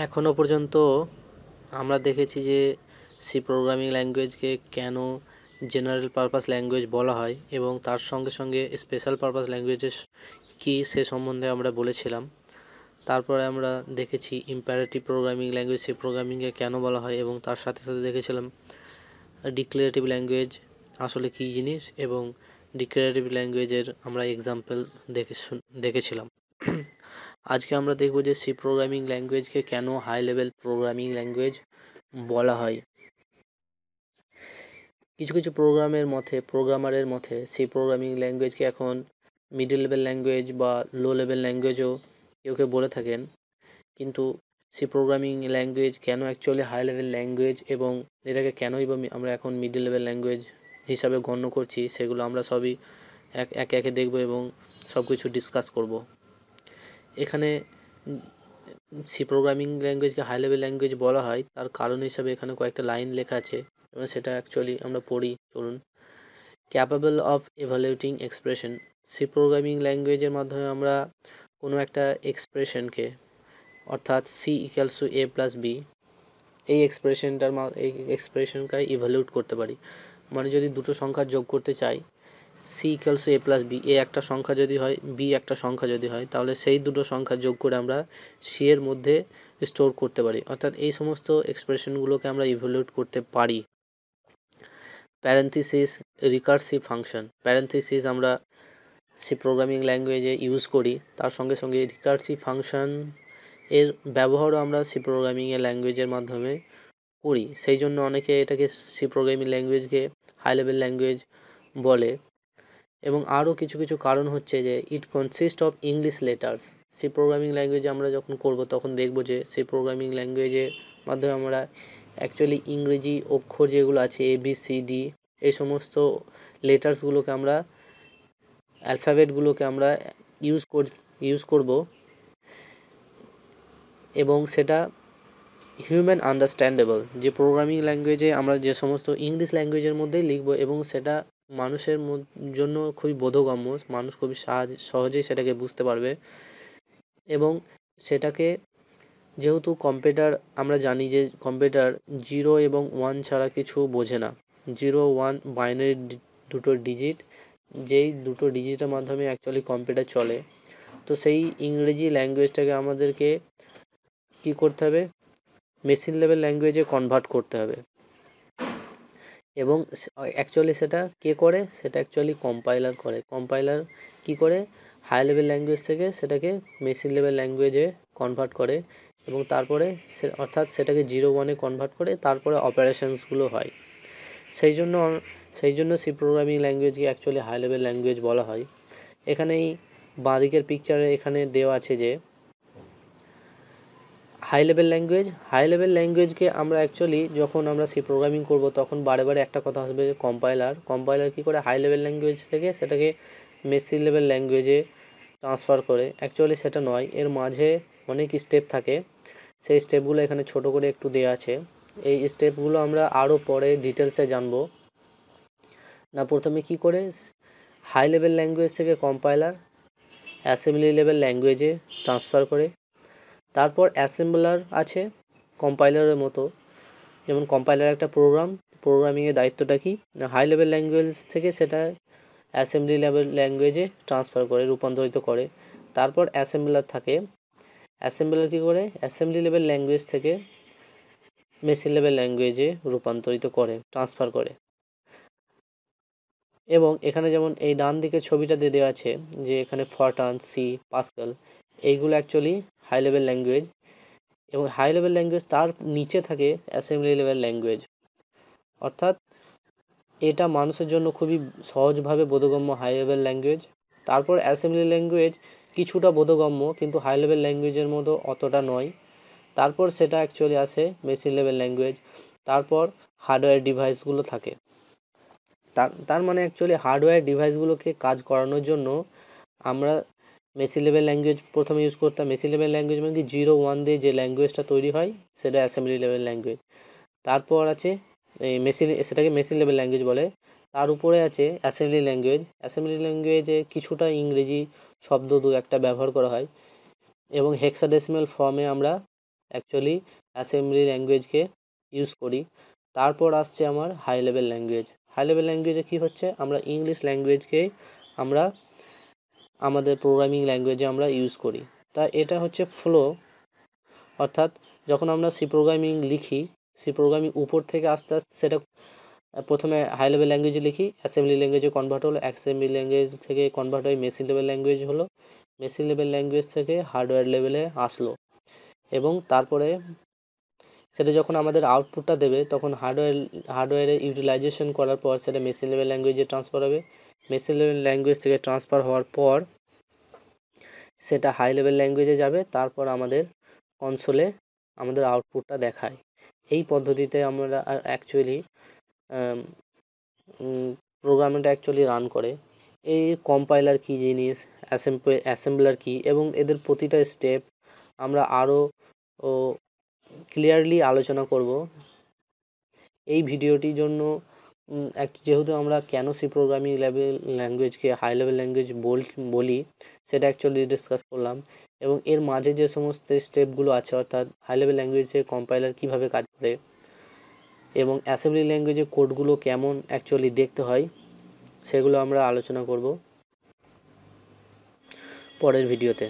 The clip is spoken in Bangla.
এখনও পর্যন্ত আমরা দেখেছি যে সি প্রোগ্রামিং ল্যাঙ্গুয়েজকে কেন জেনারেল পারপাস ল্যাঙ্গুয়েজ বলা হয় এবং তার সঙ্গে সঙ্গে স্পেশাল পারপাস ল্যাঙ্গুয়েজেস কী সে সম্বন্ধে আমরা বলেছিলাম। তারপরে আমরা দেখেছি ইম্পারেটিভ প্রোগ্রামিং ল্যাঙ্গুয়েজ সি প্রোগ্রামিংকে কেন বলা হয় এবং তার সাথে সাথে দেখেছিলাম ডিক্লারেটিভ ল্যাঙ্গুয়েজ আসলে কী জিনিস এবং ডিক্লারেটিভ ল্যাঙ্গুয়েজের আমরা এক্সাম্পল দেখেছিলাম। আজকে আমরা দেখব যে সি প্রোগ্রামিং ল্যাঙ্গুয়েজকে কেন হাই লেভেল প্রোগ্রামিং ল্যাঙ্গুয়েজ বলা হয়। কিছু কিছু প্রোগ্রামারের মতে সি প্রোগ্রামিং ল্যাঙ্গুয়েজকে এখন মিডল লেভেল ল্যাঙ্গুয়েজ বা লো লেভেল ল্যাঙ্গুয়েজও কেউ বলে থাকেন, কিন্তু সি প্রোগ্রামিং ল্যাঙ্গুয়েজ কেন অ্যাকচুয়ালি হাই লেভেল ল্যাঙ্গুয়েজ এবং এটাকে কেনই বা আমরা এখন মিডল লেভেল ল্যাঙ্গুয়েজ হিসাবে গণ্য করছি, সেগুলো আমরা সবই একে একে দেখব এবং সব কিছু ডিসকাস করব। এখানে সি প্রোগ্রামিং ল্যাঙ্গুয়েজকে হাই লেভেল ল্যাঙ্গুয়েজ বলা হয় তার কারণ হিসাবে এখানে কয়েকটা লাইন লেখা আছে এবং সেটা অ্যাকচুয়ালি আমরা পড়ি। চলুন। Capable of evaluating expression. C programming ল্যাঙ্গুয়েজের মাধ্যমে আমরা কোনো একটা এক্সপ্রেশনকে, অর্থাৎ C equals to A plus B, এই এক্সপ্রেশনকে ইভ্যালুয়েট করতে পারি। মানে যদি দুটো সংখ্যা যোগ করতে চাই, C equals to A plus B, A একটা সংখ্যা যদি হয়, বি একটা সংখ্যা যদি হয়, তাহলে সেই দুটো সংখ্যা যোগ করে আমরা সি এর মধ্যে স্টোর করতে পারি। অর্থাৎ এই সমস্ত এক্সপ্রেশনগুলোকে আমরা ইভ্যালুয়েট করতে পারি। Parenthesis, recursive function. প্যারেন্থিসিস আমরা সি প্রোগ্রামিং ল্যাঙ্গুয়েজে ইউজ করি, তার সঙ্গে সঙ্গে রিকার্সিভ ফাংশন এর ব্যবহারও আমরা সি প্রোগ্রামিংয়ের ল্যাঙ্গুয়েজের মাধ্যমে করি। সেই জন্য অনেকে এটাকে সি প্রোগ্রামিং ল্যাঙ্গুয়েজকে হাই লেভেল ল্যাঙ্গুয়েজ বলে। এবং আরও কিছু কিছু কারণ হচ্ছে যে it consist of English letters. C programming ল্যাঙ্গুয়েজে আমরা যখন করব তখন দেখব যে সি প্রোগ্রামিং ল্যাঙ্গুয়েজের মাধ্যমে আমরা অ্যাকচুয়ালি ইংরেজি অক্ষর যেগুলো আছে এ বি সি ডি, এই সমস্ত লেটার্সগুলোকে আমরা, অ্যালফাবেটগুলোকে আমরা ইউজ করব এবং সেটা হিউম্যান আন্ডারস্ট্যান্ডেবল। যে প্রোগ্রামিং ল্যাঙ্গুয়েজে আমরা যে সমস্ত ইংলিশ ল্যাঙ্গুয়েজের মধ্যেই লিখব এবং সেটা মানুষের জন্য খুবই বোধগম্য, মানুষ খুবই সহজেই সেটাকে বুঝতে পারবে। এবং সেটাকে, যেহেতু কম্পিউটার, আমরা জানি যে কম্পিউটার 0 এবং 1 ছাড়া কিছু বোঝে না। 0 1 বাইনারি দুটো ডিজিট, যেই দুটো ডিজিটের মাধ্যমে অ্যাকচুয়ালি কম্পিউটার চলে। তো সেই ইংরেজি ল্যাঙ্গুয়েজটাকে আমাদেরকে কী করতে হবে, মেশিন লেভেল ল্যাঙ্গুয়েজে কনভার্ট করতে হবে। এবং অ্যাকচুয়ালি সেটা কে করে, সেটা অ্যাকচুয়ালি কম্পাইলার করে। কম্পাইলার কী করে, হাই লেভেল ল্যাঙ্গুয়েজ থেকে সেটাকে মেশিন লেভেল ল্যাঙ্গুয়েজে কনভার্ট করে এবং তারপরে অর্থাৎ সেটাকে 0 1-এ কনভার্ট করে তারপরে অপারেশনসগুলো হয়। সেই জন্য সি প্রোগ্রামিং ল্যাঙ্গুয়েজকে অ্যাকচুয়ালি হাই লেভেল ল্যাঙ্গুয়েজ বলা হয়। এখানেই বাঁদিকের পিকচারে এখানে দেওয়া আছে যে হাই লেভেল ল্যাঙ্গুয়েজকে আমরা অ্যাকচুয়ালি যখন আমরা সি প্রোগ্রামিং করব তখন বারে একটা কথা আসবে যে কম্পাইলার কী করে হাই লেভেল ল্যাঙ্গুয়েজ থেকে সেটাকে মেশিন লেভেল ল্যাঙ্গুয়েজে ট্রান্সফার করে। অ্যাকচুয়ালি সেটা নয়, এর মাঝে অনেক স্টেপ থাকে। সেই স্টেপগুলো এখানে ছোট করে একটু দেওয়া আছে। এই স্টেপগুলো আমরা আরও পরে ডিটেলসে জানবো। না, প্রথমে কি করে হাই লেভেল ল্যাঙ্গুয়েজ থেকে কম্পাইলার অ্যাসেম্বলি লেভেল ল্যাঙ্গুয়েজে ট্রান্সফার করে। তারপর অ্যাসেম্বলার আছে কম্পাইলারের মতো, যেমন কম্পাইলার একটা প্রোগ্রামিংয়ের দায়িত্বটা কি না, হাই লেভেল ল্যাঙ্গুয়েজ থেকে সেটা অ্যাসেম্বলি লেভেল ল্যাঙ্গুয়েজে ট্রান্সফার করে, রূপান্তরিত করে। তারপর অ্যাসেম্বলার থাকে, অ্যাসেম্বলার কী করে অ্যাসেম্বলি লেভেল ল্যাঙ্গুয়েজ থেকে মেশিন লেভেল ল্যাঙ্গুয়েজে রূপান্তরিত করে, ট্রান্সফার করে। এবং এখানে যেমন এই ডান দিকের ছবিটা দিয়ে দেওয়া আছে যে এখানে ফরটান, সি, পাস্কাল, এইগুলো অ্যাকচুয়ালি হাই লেভেল ল্যাঙ্গুয়েজ। এবং হাই লেভেল ল্যাঙ্গুয়েজ তার নিচে থাকে অ্যাসেম্বলি লেভেল ল্যাঙ্গুয়েজ। অর্থাৎ এটা মানুষের জন্য খুবই সহজভাবে বোধগম্য হাই লেভেল ল্যাঙ্গুয়েজ। তারপর অ্যাসেম্বলি ল্যাঙ্গুয়েজ কিছুটা বোধগম্য, কিন্তু হাই লেভেল ল্যাঙ্গুয়েজের মতো অতটা নয়। তারপর সেটা অ্যাকচুয়ালি আসে মেশিন লেভেল ল্যাঙ্গুয়েজ। তারপর হার্ডওয়্যার ডিভাইসগুলো থাকে। তার মানে অ্যাকচুয়ালি হার্ডওয়্যার ডিভাইসগুলোকে কাজ করানোর জন্য আমরা মেশিন লেভেল ল্যাঙ্গুয়েজ প্রথমে ইউজ করতাম। মেশিন লেভেল ল্যাঙ্গুয়েজ মানে কি 0 1 দিয়ে যে ল্যাঙ্গুয়েজটা তৈরি হয় সেটা অ্যাসেম্বলি লেভেল ল্যাঙ্গুয়েজ। তারপর আছে এই সেটাকে মেশিন লেভেল ল্যাঙ্গুয়েজ বলে। তার উপরে আছে অ্যাসেম্বলি ল্যাঙ্গুয়েজ। অ্যাসেম্বলি ল্যাঙ্গুয়েজে কিছুটা ইংরেজি শব্দ দু একটা ব্যবহার করা হয় এবং হেক্সাডেসিমাল ফর্মে আমরা অ্যাকচুয়ালি অ্যাসেম্বলি ল্যাঙ্গুয়েজকে ইউজ করি। তারপর আসছে আমার high level language. High level ল্যাঙ্গুয়েজে কী হচ্ছে, আমরা ইংলিশ ল্যাঙ্গুয়েজকেই আমরা আমাদের প্রোগ্রামিং ল্যাঙ্গুয়েজে আমরা ইউজ করি। তা এটা হচ্ছে ফ্লো, অর্থাৎ যখন আমরা সি প্রোগ্রামিং লিখি, সি প্রোগ্রামিং উপর থেকে আস্তে আস্তে সেটা প্রথমে হাই লেভেল ল্যাঙ্গুয়েজে লিখি, অ্যাসেম্বলি ল্যাঙ্গুয়েজে কনভার্ট হলো, অ্যাসেম্বলি ল্যাঙ্গুয়েজ থেকে কনভার্ট হয়ে মেশিন লেভেল ল্যাঙ্গুয়েজ হলো, মেশিন লেভেল ল্যাঙ্গুয়েজ থেকে হার্ডওয়্যার লেভেলে আসলো, এবং তারপরে সেটা যখন আমাদের আউটপুটটা দেবে তখন হার্ডওয়্যারে ইউটিলাইজেশন করার পর সেটা মেশিন লেভেল ল্যাঙ্গুয়েজে ট্রান্সফার হবে। মেশিন লেভেল ল্যাঙ্গুয়েজ থেকে ট্রান্সফার হওয়ার পর সেটা হাই লেভেল ল্যাঙ্গুয়েজে যাবে, তারপর আমাদের কনসোলে আমাদের আউটপুটটা দেখায়। এই পদ্ধতিতে আমরা অ্যাকচুয়ালি প্রোগ্রামটা অ্যাকচুয়ালি রান করে। এই কম্পাইলার কী জিনিস, অ্যাসেম্বলার কী, এবং এদের প্রতিটা স্টেপ আমরা আরও ক্লিয়ারলি আলোচনা করব এই ভিডিওটির জন্য। যেহেতু আমরা কেন সি প্রোগ্রামিং লেভেল ল্যাঙ্গুয়েজকে হাই লেভেল ল্যাঙ্গুয়েজ বলি সেটা অ্যাকচুয়ালি ডিসকাস করলাম, এবং এর মাঝে যে সমস্ত স্টেপগুলো আছে, অর্থাৎ হাই লেভেল ল্যাঙ্গুয়েজে কম্পাইলার কীভাবে কাজ করে এবং অ্যাসেম্বলি ল্যাঙ্গুয়েজে কোডগুলো কেমন অ্যাকচুয়ালি দেখতে হয়, সেগুলো আমরা আলোচনা করব পরের ভিডিওতে।